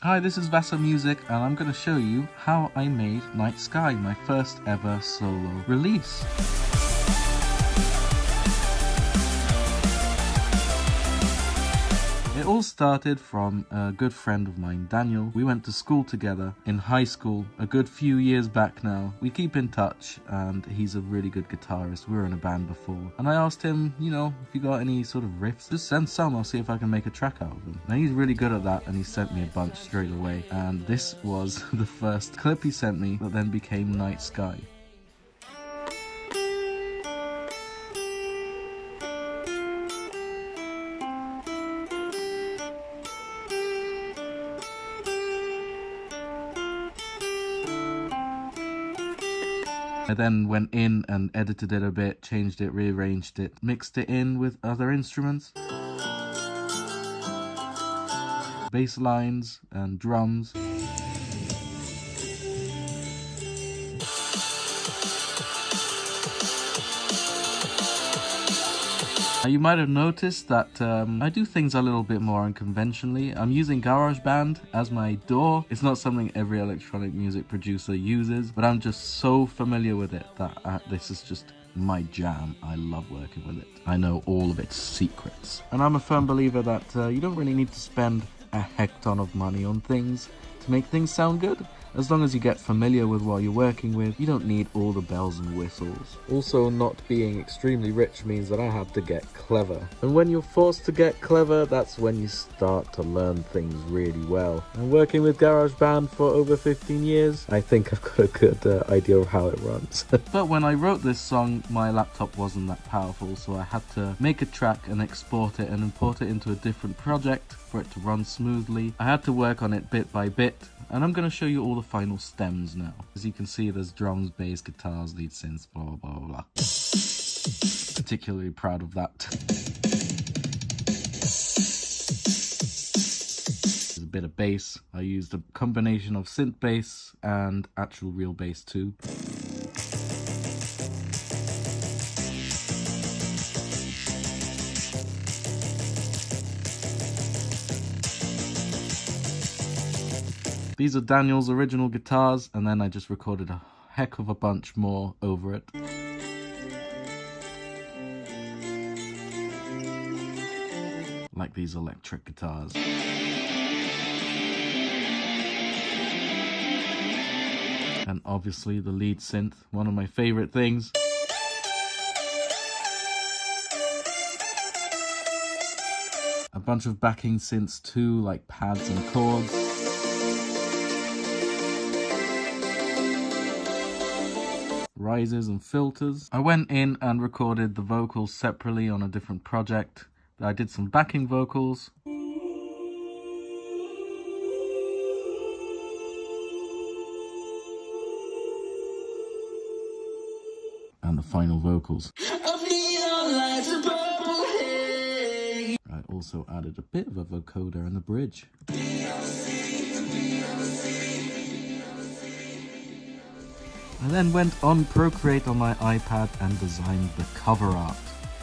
Hi, this is Vassa Music, and I'm going to show you how I made Night Sky, my first ever solo release. It all started from a good friend of mine, Daniel. We went to school together in high school a good few years back now. We keep in touch, and he's a really good guitarist. We were in a band before. And I asked him, if you got any sort of riffs, just send some. I'll see if I can make a track out of them. Now, he's really good at that, and he sent me a bunch straight away. And this was the first clip he sent me that then became Night Sky. I then went in and edited it a bit, changed it, rearranged it, mixed it in with other instruments, bass lines and drums. You might have noticed that I do things a little bit more unconventionally. I'm using GarageBand as my DAW. It's not something every electronic music producer uses, but I'm just so familiar with it that this is just my jam. I love working with it. I know all of its secrets. And I'm a firm believer that you don't really need to spend a heck ton of money on things to make things sound good. As long as you get familiar with what you're working with, you don't need all the bells and whistles. Also, not being extremely rich means that I had to get clever. And when you're forced to get clever, that's when you start to learn things really well. And working with GarageBand for over 15 years, I think I've got a good idea of how it runs. But when I wrote this song, my laptop wasn't that powerful, so I had to make a track and export it and import it into a different project for it to run smoothly. I had to work on it bit by bit, and I'm going to show you all the final stems now. As you can see, there's drums, bass, guitars, lead synths, blah, blah, blah, blah. Particularly proud of that. There's a bit of bass. I used a combination of synth bass and actual real bass too. These are Daniel's original guitars, and then I just recorded a heck of a bunch more over it. Like these electric guitars. And obviously the lead synth, one of my favorite things. A bunch of backing synths too, like pads and chords. Rises and filters. I went in and recorded the vocals separately on a different project. I did some backing vocals. And the final vocals. I also added a bit of a vocoder in the bridge. I then went on Procreate on my iPad and designed the cover art.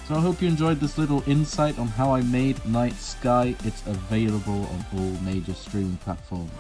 So I hope you enjoyed this little insight on how I made Night Sky. It's available on all major streaming platforms.